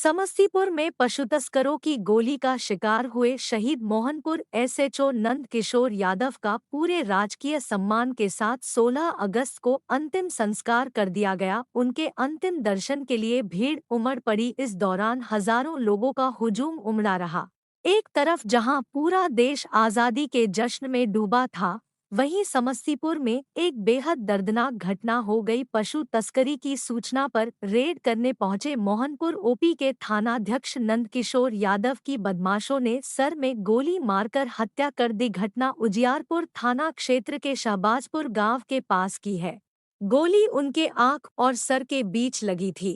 समस्तीपुर में पशु तस्करों की गोली का शिकार हुए शहीद मोहनपुर एसएचओ नंद किशोर यादव का पूरे राजकीय सम्मान के साथ 16 अगस्त को अंतिम संस्कार कर दिया गया। उनके अंतिम दर्शन के लिए भीड़ उमड़ पड़ी। इस दौरान हजारों लोगों का हुजूम उमड़ा रहा। एक तरफ जहां पूरा देश आजादी के जश्न में डूबा था, वहीं समस्तीपुर में एक बेहद दर्दनाक घटना हो गई। पशु तस्करी की सूचना पर रेड करने पहुंचे मोहनपुर ओपी के थानाध्यक्ष नंदकिशोर यादव की बदमाशों ने सर में गोली मारकर हत्या कर दी। घटना उजियारपुर थाना क्षेत्र के शहबाजपुर गांव के पास की है। गोली उनके आंख और सर के बीच लगी थी,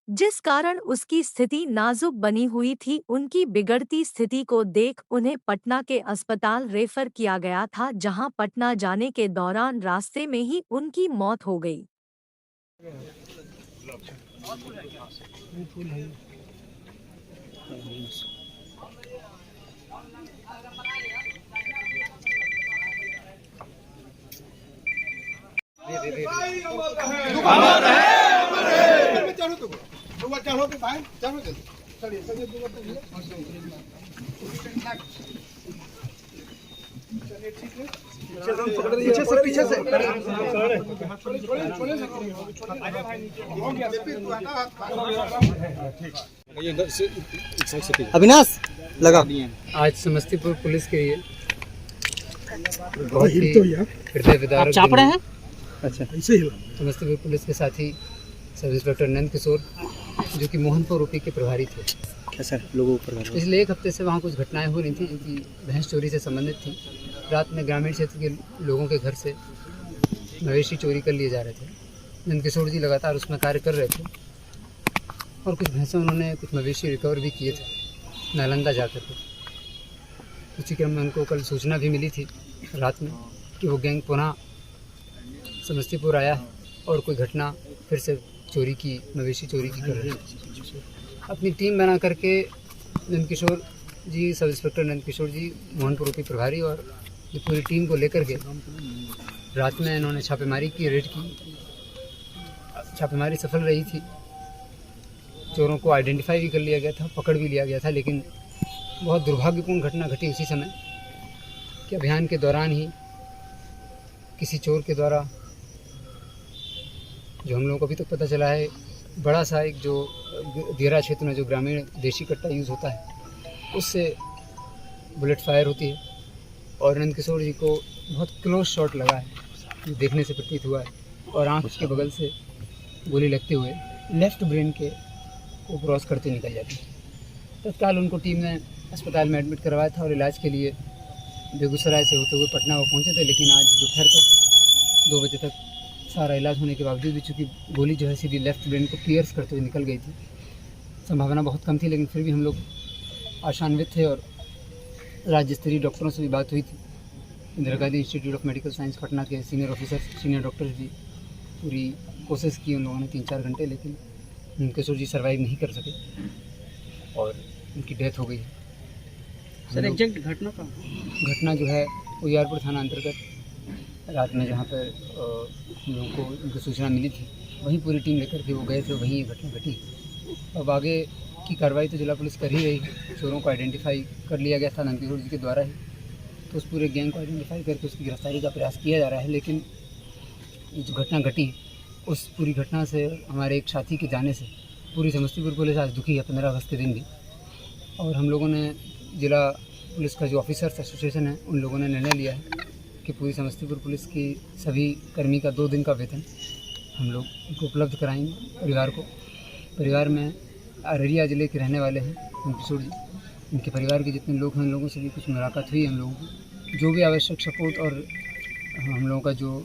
जिस कारण उसकी स्थिति नाजुक बनी हुई थी। उनकी बिगड़ती स्थिति को देख उन्हें पटना के अस्पताल रेफर किया गया था, जहां पटना जाने के दौरान रास्ते में ही उनकी मौत हो गई। चलो तो भाई चलो जल्दी चलिए चलिए ठीक है पीछे से अविनाश लगा। आज समस्तीपुर पुलिस के लिए बहुत ही हृदय विदारक चापड़े हैं। अच्छा, समस्तीपुर पुलिस के साथी सब इंस्पेक्टर नंद किशोर, जो कि मोहनपुर ओपी के प्रभारी थे। कैसा लोगों पर पिछले एक हफ्ते से वहाँ कुछ घटनाएं हो रही थी जो कि भैंस चोरी से संबंधित थी। रात में ग्रामीण क्षेत्र के लोगों के घर से मवेशी चोरी कर लिए जा रहे थे। नंद किशोर जी लगातार उसमें कार्य कर रहे थे और कुछ भैंसों उन्होंने कुछ मवेशी रिकवर भी किए थे नालंदा जाकर के। उसी क्रम में उनको कल सूचना भी मिली थी रात में कि वो गैंग पुनः समस्तीपुर आया है और कोई घटना फिर से चोरी की, मवेशी चोरी की कर रहे हैं। अपनी टीम बना करके नंद किशोर जी, सब इंस्पेक्टर नंद किशोर जी, मोहनपुर ओपी प्रभारी और ये पूरी टीम को लेकर के रात में इन्होंने छापेमारी की, रेड की। छापेमारी सफल रही थी। चोरों को आइडेंटिफाई भी कर लिया गया था, पकड़ भी लिया गया था। लेकिन बहुत दुर्भाग्यपूर्ण घटना घटी उसी समय कि अभियान के दौरान ही किसी चोर के द्वारा, जो हम लोगों को अभी तक पता चला है, बड़ा सा एक जो दियरा क्षेत्र में जो ग्रामीण देशी कट्टा यूज़ होता है उससे बुलेट फायर होती है और नंद किशोर जी को बहुत क्लोज शॉट लगा है, जो देखने से प्रतीत हुआ है। और आँख के बगल से गोली लगते हुए लेफ्ट ब्रेन के को क्रॉस करते निकल जाती है। तत्काल उनको टीम ने अस्पताल में एडमिट करवाया था और इलाज के लिए बेगूसराय से होते हुए पटना वो पहुँचे थे। लेकिन आज दोपहर तक 2 बजे तक सारा इलाज होने के बावजूद भी चूँकि गोली जो है सीधी लेफ्ट ब्रेन को पियर्स करते हुए निकल गई थी, संभावना बहुत कम थी। लेकिन फिर भी हम लोग आशान्वित थे और राज्य स्तरीय डॉक्टरों से भी बात हुई थी। Indira Gandhi institute of medical science Patna के सीनियर ऑफिसर्स, सीनियर डॉक्टर्स भी पूरी कोशिश की उन लोगों ने 3-4 घंटे, लेकिन नंद किशोर जी सर्वाइव नहीं कर सके और उनकी डेथ हो गई है। सर एग्जैक्ट घटना जो है उजियारपुर थाना अंतर्गत रात में जहाँ पर हम लोगों को उनको सूचना मिली थी, वहीं पूरी टीम लेकर के वो गए थे, वहीं ये घटना घटी। अब आगे की कार्रवाई तो जिला पुलिस कर ही रही है। चोरों को आइडेंटिफाई कर लिया गया था नंद किशोर जी के द्वारा ही, तो उस पूरे गैंग को आइडेंटिफाई करके उसकी गिरफ्तारी का प्रयास किया जा रहा है। लेकिन ये जो घटना घटी, उस पूरी घटना से हमारे एक साथी के जाने से पूरी समस्तीपुर पुलिस आज दुखी है, 15 अगस्त के दिन भी। और हम लोगों ने, जिला पुलिस का जो ऑफिसर्स एसोसिएशन है, उन लोगों ने निर्णय लिया है कि पूरी समस्तीपुर पुलिस की सभी कर्मी का 2 दिन का वेतन हम लोग उनको उपलब्ध कराएंगे परिवार को। परिवार में अररिया ज़िले के रहने वाले हैं नंद किशोर जी, उनके परिवार के जितने लोग हैं उन लोगों से भी कुछ मुलाकात हुई है हम लोगों की। जो भी आवश्यक सपोर्ट और हम लोगों का जो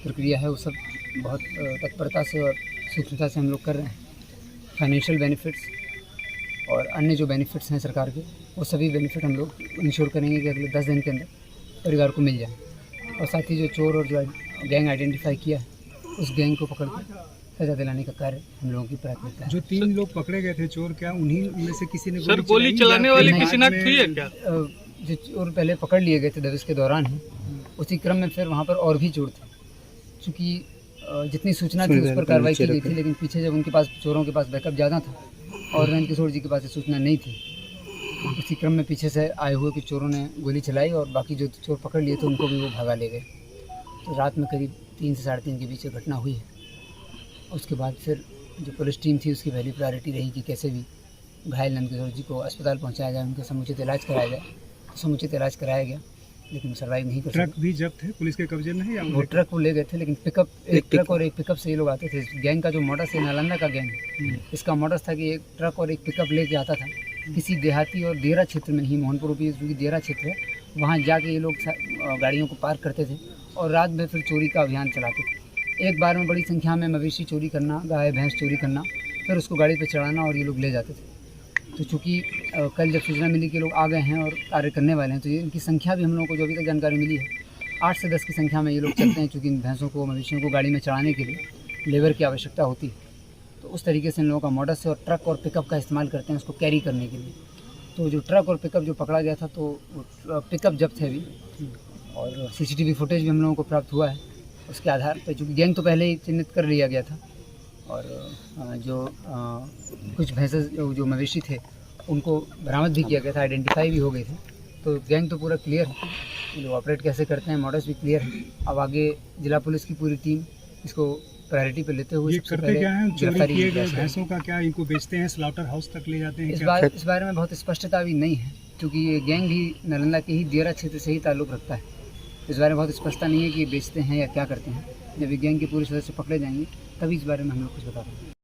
प्रक्रिया है वो सब बहुत तत्परता से और सूक्ष्मता से हम लोग कर रहे हैं। फाइनेंशियल बेनिफिट्स और अन्य जो बेनिफिट्स हैं सरकार के, वो सभी बेनिफिट हम लोग इंश्योर करेंगे कि अगले 10 दिन के अंदर परिवार को मिल जाए। और साथ ही जो चोर और जो गैंग आइडेंटिफाई किया है, उस गैंग को पकड़ कर सजा दिलाने का कार्य हम लोगों की प्राथमिकता है। जो 3 लोग पकड़े गए थे चोर, क्या उन्हीं में से किसी ने गोली चलाने वाले की शिनाख्त हुई है क्या? जो चोर पहले पकड़ लिए गए थे दबिश के दौरान ही, उसी क्रम में फिर वहाँ पर और भी चोर थे। चूँकि जितनी सूचना थी उस पर कार्रवाई की गई थी, लेकिन पीछे जब उनके पास, चोरों के पास बैकअप ज़्यादा था, और नंद किशोर जी के पास ये सूचना नहीं थी। इसी क्रम में पीछे से आए हुए कुछ चोरों ने गोली चलाई और बाकी जो चोर पकड़ लिए थे उनको भी वो भगा ले गए। तो रात में करीब 3 से 3:30 के बीच ये घटना हुई है। उसके बाद फिर जो पुलिस टीम थी उसकी पहली प्रायोरिटी रही कि कैसे भी घायल नंद किशोर जी को अस्पताल पहुंचाया जाए, उनका समुचित इलाज कराया जाए। तो समुचित इलाज कराया गया लेकिन सर्वाइव नहीं कर सके। ट्रक भी जब्त है पुलिस के कब्जे में है या वो ट्रक को ले गए थे, लेकिन पिकअप एक ट्रक और एक पिकअप से ये लोग आते थे। गैंग का जो मोटर्स है नालंदा का गैंग है, इसका मोटर्स था कि एक ट्रक और एक पिकअप लेके आता था किसी देहाती और देरा क्षेत्र में ही, मोहनपुर भी जो कि देरा क्षेत्र है, वहाँ जाके ये लोग गाड़ियों को पार्क करते थे और रात में फिर चोरी का अभियान चलाते थे। एक बार में बड़ी संख्या में मवेशी चोरी करना, गाय भैंस चोरी करना, फिर उसको गाड़ी पर चढ़ाना और ये लोग ले जाते थे। तो चूँकि कल जब सूचना मिली कि लोग आ गए हैं और कार्य करने वाले हैं, तो ये इनकी संख्या भी हम लोगों को जो अभी तक जानकारी मिली है 8 से 10 की संख्या में ये लोग चलते हैं। चूँकि इन भैंसों को, मवेशियों को गाड़ी में चढ़ाने के लिए लेबर की आवश्यकता होती है, तो उस तरीके से इन लोगों का मॉडस है और ट्रक और पिकअप का इस्तेमाल करते हैं उसको कैरी करने के लिए। तो जो ट्रक और पिकअप जो पकड़ा गया था, तो पिकअप जब्त है अभी और CCTV फुटेज भी हम लोगों को प्राप्त हुआ है। उसके आधार पर चूँकि गैंग तो पहले ही चिन्हित कर लिया गया था और जो कुछ भैंसे जो मवेशी थे उनको बरामद भी किया गया था, आइडेंटिफाई भी हो गए थे। तो गैंग तो पूरा क्लियर है, ये लोग ऑपरेट कैसे करते हैं मॉडल्स भी क्लियर है। अब आगे जिला पुलिस की पूरी टीम इसको प्रायोरिटी पे लेते हुए ये करते क्या हैं, चोरी किए गए भैंसों का क्या इनको बेचते हैं, स्लॉटर हाउस तक ले जाते हैं? इस बारे में बहुत स्पष्टता भी नहीं है क्योंकि ये गैंग भी नालंदा के ही देरा क्षेत्र से ही ताल्लुक़ रखता है। इस बारे में बहुत स्पष्टता नहीं है कि ये बेचते हैं या क्या करते हैं। जब ये गैंग के पूरे सदस्य पकड़े जाएंगे तभी इस बारे में हम लोग कुछ बता पाएंगे।